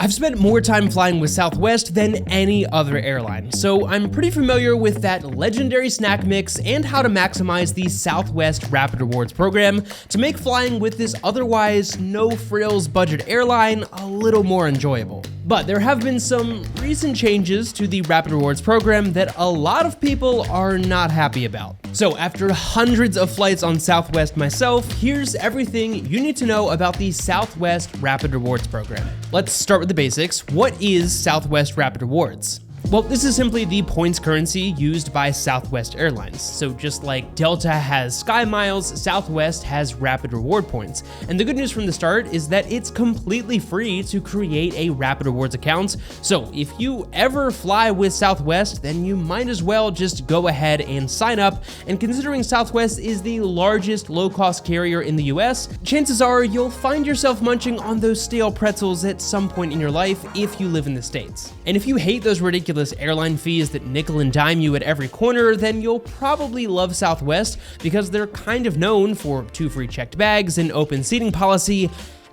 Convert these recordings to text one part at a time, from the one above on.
I've spent more time flying with Southwest than any other airline, so I'm pretty familiar with that legendary snack mix and how to maximize the Southwest Rapid Rewards program to make flying with this otherwise no-frills budget airline a little more enjoyable. But there have been some recent changes to the Rapid Rewards program that a lot of people are not happy about. So after hundreds of flights on Southwest myself, here's everything you need to know about the Southwest Rapid Rewards program. Let's start with the basics. What is Southwest Rapid Rewards? Well, this is simply the points currency used by Southwest Airlines. So just like Delta has Sky Miles, Southwest has Rapid Reward points. And the good news from the start is that it's completely free to create a Rapid Rewards account. So if you ever fly with Southwest, then you might as well just go ahead and sign up. And considering Southwest is the largest low-cost carrier in the US, chances are you'll find yourself munching on those stale pretzels at some point in your life if you live in the States. And if you hate those ridiculous airline fees that nickel and dime you at every corner, then you'll probably love Southwest because they're kind of known for 2 free checked bags and open seating policy.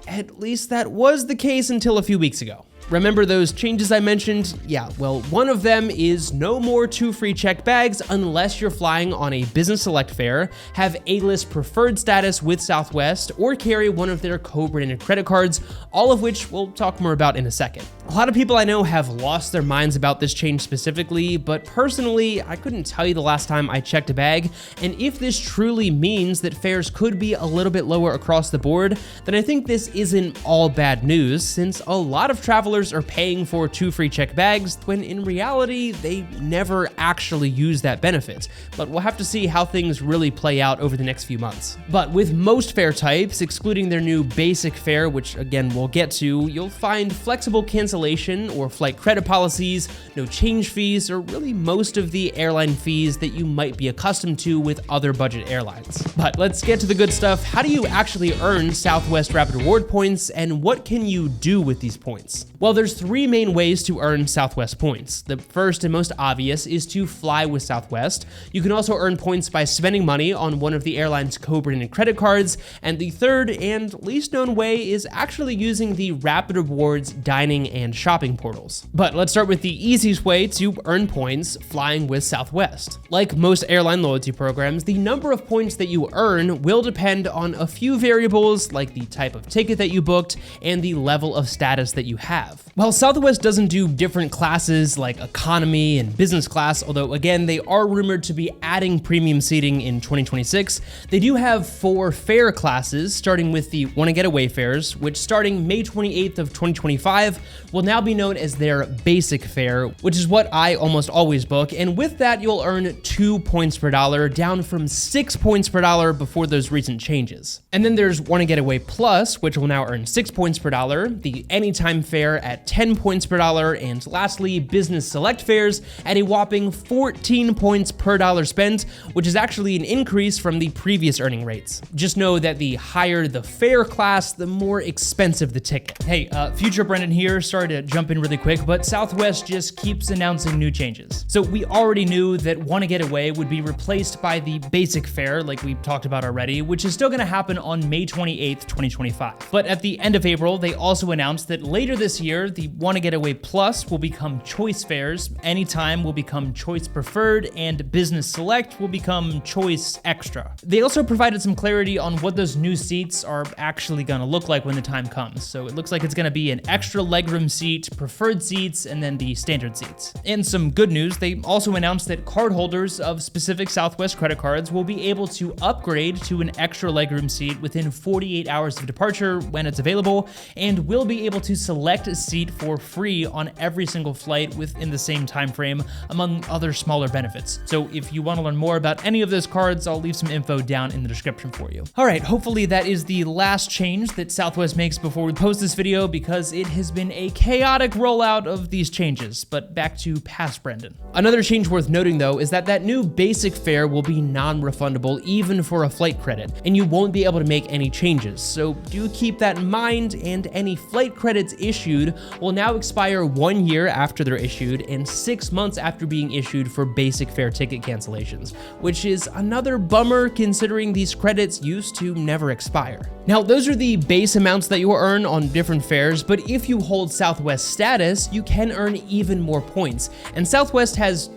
At least that was the case until a few weeks ago. Remember those changes I mentioned? Yeah, well, one of them is no more 2 free checked bags unless you're flying on a business select fare, have A-list preferred status with Southwest, or carry one of their co-branded credit cards, all of which we'll talk more about in a second. A lot of people I know have lost their minds about this change specifically, but personally, I couldn't tell you the last time I checked a bag, and if this truly means that fares could be a little bit lower across the board, then I think this isn't all bad news, since a lot of travelers are paying for 2 free checked bags when in reality they never actually use that benefit. But we'll have to see how things really play out over the next few months. But with most fare types, excluding their new basic fare, which again we'll get to, you'll find flexible cancellation or flight credit policies, no change fees, or really most of the airline fees that you might be accustomed to with other budget airlines. But let's get to the good stuff. How do you actually earn Southwest Rapid Reward points, and what can you do with these points? Well, there's 3 main ways to earn Southwest points. The first and most obvious is to fly with Southwest. You can also earn points by spending money on one of the airline's co-branded credit cards. And the third and least known way is actually using the Rapid Rewards dining and shopping portals. But let's start with the easiest way to earn points, flying with Southwest. Like most airline loyalty programs, the number of points that you earn will depend on a few variables like the type of ticket that you booked and the level of status that you have. While Southwest doesn't do different classes like economy and business class, although again, they are rumored to be adding premium seating in 2026, they do have 4 fare classes, starting with the Wanna Get Away fares, which starting May 28th of 2025 will now be known as their basic fare, which is what I almost always book. And with that, you'll earn 2 points per dollar, down from 6 points per dollar before those recent changes. And then there's Wanna Get Away Plus, which will now earn 6 points per dollar, the Anytime fare at 10 points per dollar, and lastly, business select fares at a whopping 14 points per dollar spent, which is actually an increase from the previous earning rates. Just know that the higher the fare class, the more expensive the ticket. Hey, future Brendan here, sorry to jump in really quick, but Southwest just keeps announcing new changes. So we already knew that Wanna Get Away would be replaced by the basic fare, like we talked about already, which is still gonna happen on May 28th, 2025. But at the end of April, they also announced that later this year, the Wanna Get Away Plus will become Choice fares, Anytime will become Choice Preferred, and Business Select will become Choice Extra. They also provided some clarity on what those new seats are actually gonna look like when the time comes. So it looks like it's gonna be an extra legroom seat, preferred seats, and then the standard seats. And some good news, they also announced that cardholders of specific Southwest credit cards will be able to upgrade to an extra legroom seat within 48 hours of departure when it's available, and will be able to select a seat for free on every single flight within the same time frame, among other smaller benefits. So if you want to learn more about any of those cards, I'll leave some info down in the description for you. All right, hopefully that is the last change that Southwest makes before we post this video, because it has been a chaotic rollout of these changes. But back to past Brendan. Another change worth noting though is that new basic fare will be non-refundable even for a flight credit, and you won't be able to make any changes. So do keep that in mind, and any flight credits issued issued will now expire 1 year after they're issued and 6 months after being issued for basic fare ticket cancellations, which is another bummer considering these credits used to never expire. Now, those are the base amounts that you will earn on different fares, but if you hold Southwest status, you can earn even more points. And Southwest has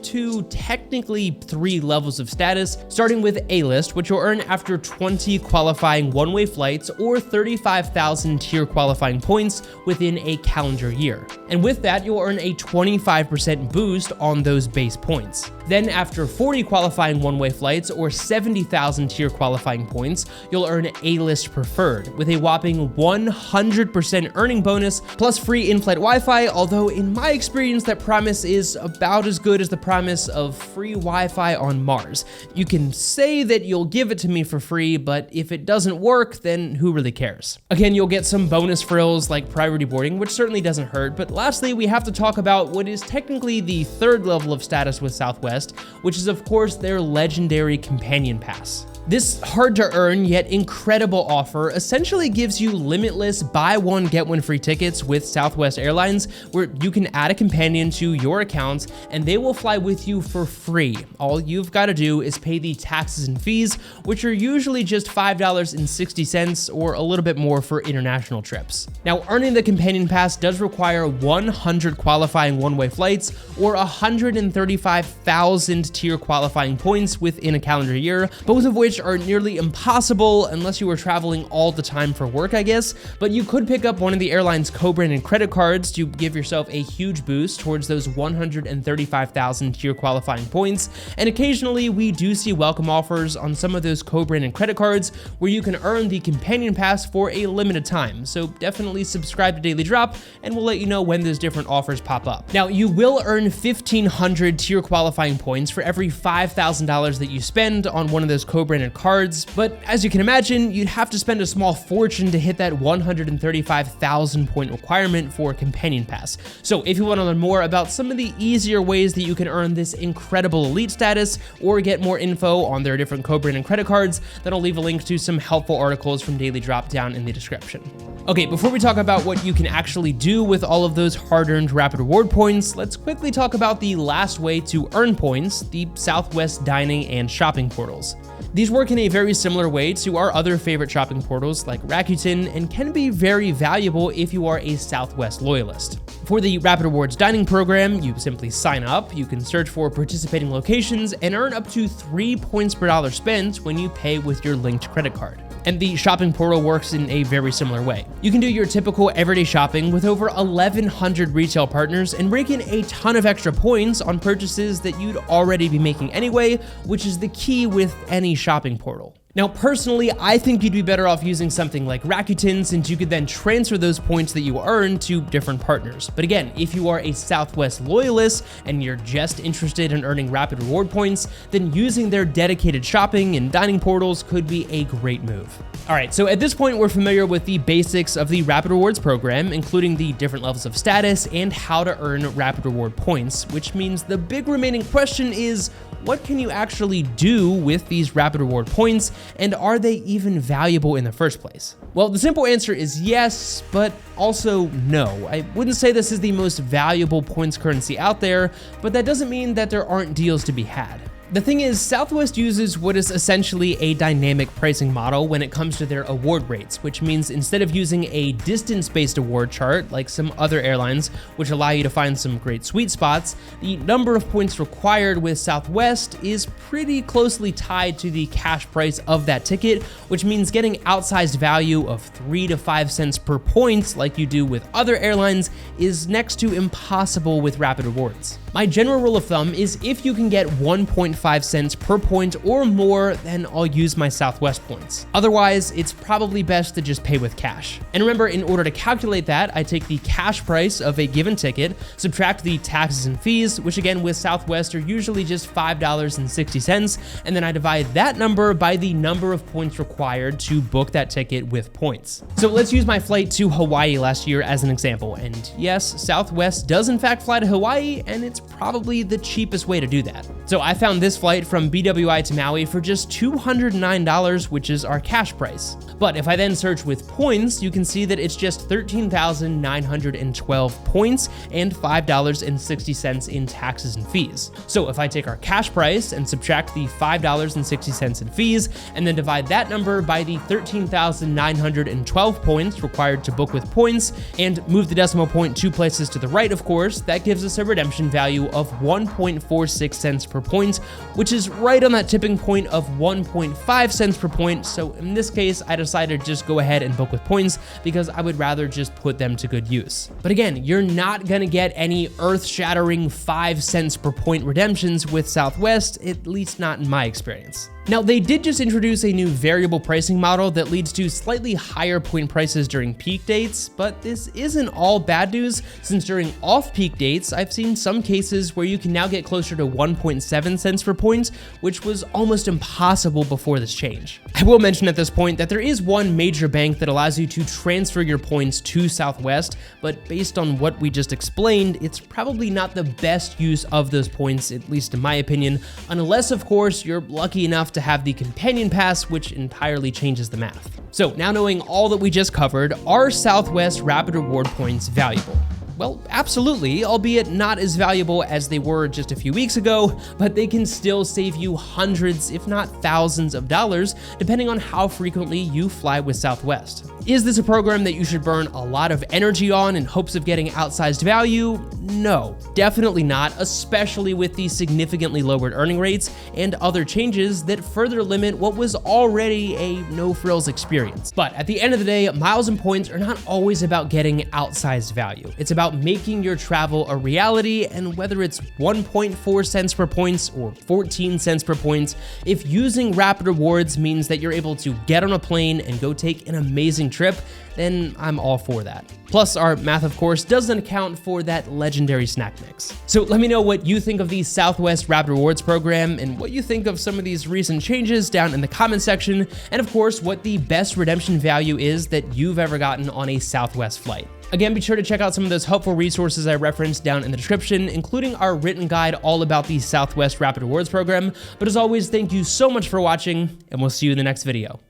technically three levels of status, starting with A-list, which you'll earn after 20 qualifying one-way flights or 35,000 tier qualifying points within a calendar year. And with that, you'll earn a 25% boost on those base points. Then after 40 qualifying one-way flights or 70,000 tier qualifying points, you'll earn A-list preferred with a whopping 100% earning bonus plus free in-flight Wi-Fi, although in my experience that promise is about as good as the promise of free Wi-Fi on Mars. You can say that you'll give it to me for free, but if it doesn't work, then who really cares? Again, you'll get some bonus frills like priority boarding, which certainly doesn't hurt, but lastly, we have to talk about what is technically the third level of status with Southwest, which is of course their legendary companion pass. This hard to earn yet incredible offer essentially gives you limitless buy one get one free tickets with Southwest Airlines, where you can add a companion to your account and they will fly with you for free. All you've got to do is pay the taxes and fees, which are usually just $5.60 or a little bit more for international trips. Now, earning the companion pass does require 100 qualifying one-way flights or 135,000 tier qualifying points within a calendar year, both of which are nearly impossible unless you are traveling all the time for work, I guess, but you could pick up one of the airline's co-branded credit cards to give yourself a huge boost towards those 135,000 tier qualifying points, and occasionally we do see welcome offers on some of those co-branded credit cards where you can earn the companion pass for a limited time, so definitely subscribe to Daily Drop and we'll let you know when those different offers pop up. Now, you will earn 1,500 tier qualifying points for every $5,000 that you spend on one of those co-branded cards, but as you can imagine, you'd have to spend a small fortune to hit that 135,000 point requirement for companion pass. So if you want to learn more about some of the easier ways that you can earn this incredible elite status or get more info on their different co-branded credit cards, then I'll leave a link to some helpful articles from Daily Drop down in the description. Okay, before we talk about what you can actually do with all of those hard-earned rapid reward points, let's quickly talk about the last way to earn points, the Southwest dining and shopping portals. These work in a very similar way to our other favorite shopping portals like Rakuten and can be very valuable if you are a Southwest loyalist. For the Rapid Rewards dining program, you simply sign up, you can search for participating locations, and earn up to 3 points per dollar spent when you pay with your linked credit card. And the shopping portal works in a very similar way. You can do your typical everyday shopping with over 1,100 retail partners and rake in a ton of extra points on purchases that you'd already be making anyway, which is the key with any shopping portal. Now, personally, I think you'd be better off using something like Rakuten, since you could then transfer those points that you earn to different partners. But again, if you are a Southwest loyalist and you're just interested in earning rapid reward points, then using their dedicated shopping and dining portals could be a great move. All right, so at this point, we're familiar with the basics of the Rapid Rewards program, including the different levels of status and how to earn rapid reward points, which means the big remaining question is, what can you actually do with these rapid reward points, and are they even valuable in the first place? Well, the simple answer is yes, but also no. I wouldn't say this is the most valuable points currency out there, but that doesn't mean that there aren't deals to be had. The thing is, Southwest uses what is essentially a dynamic pricing model when it comes to their award rates, which means instead of using a distance-based award chart like some other airlines, which allow you to find some great sweet spots, the number of points required with Southwest is pretty closely tied to the cash price of that ticket, which means getting outsized value of 3 to 5 cents per point like you do with other airlines is next to impossible with Rapid Rewards. My general rule of thumb is if you can get 1.5 cents per point or more, then I'll use my Southwest points. Otherwise, it's probably best to just pay with cash. And remember, in order to calculate that, I take the cash price of a given ticket, subtract the taxes and fees, which again with Southwest are usually just $5.60, and then I divide that number by the number of points required to book that ticket with points. So let's use my flight to Hawaii last year as an example. And yes, Southwest does in fact fly to Hawaii, and it's probably the cheapest way to do that. So I found this flight from BWI to Maui for just $209, which is our cash price. But if I then search with points, you can see that it's just 13,912 points and $5.60 in taxes and fees. So if I take our cash price and subtract the $5.60 in fees, and then divide that number by the 13,912 points required to book with points, and move the decimal point 2 places to the right, of course, that gives us a redemption value of 1.46 cents per point, which is right on that tipping point of 1.5 cents per point. So in this case, I decided to just go ahead and book with points because I would rather just put them to good use. But again, you're not gonna get any earth-shattering 5 cents per point redemptions with Southwest, at least not in my experience. Now, they did just introduce a new variable pricing model that leads to slightly higher point prices during peak dates, but this isn't all bad news, since during off-peak dates, I've seen some cases where you can now get closer to 1.7 cents per point, which was almost impossible before this change. I will mention at this point that there is one major bank that allows you to transfer your points to Southwest, but based on what we just explained, it's probably not the best use of those points, at least in my opinion, unless, of course, you're lucky enough to have the companion pass, which entirely changes the math. So now knowing all that we just covered, are Southwest Rapid Reward points valuable? Well, absolutely, albeit not as valuable as they were just a few weeks ago, but they can still save you hundreds, if not thousands of dollars, depending on how frequently you fly with Southwest. Is this a program that you should burn a lot of energy on in hopes of getting outsized value? No, definitely not, especially with the significantly lowered earning rates and other changes that further limit what was already a no-frills experience. But at the end of the day, miles and points are not always about getting outsized value. It's about making your travel a reality, and whether it's 1.4 cents per point or 14 cents per point, if using Rapid Rewards means that you're able to get on a plane and go take an amazing trip, then I'm all for that. Plus, our math, of course, doesn't account for that legendary snack mix. So let me know what you think of the Southwest Rapid Rewards program and what you think of some of these recent changes down in the comment section, and of course, what the best redemption value is that you've ever gotten on a Southwest flight. Again, be sure to check out some of those helpful resources I referenced down in the description, including our written guide all about the Southwest Rapid Rewards program. But as always, thank you so much for watching, and we'll see you in the next video.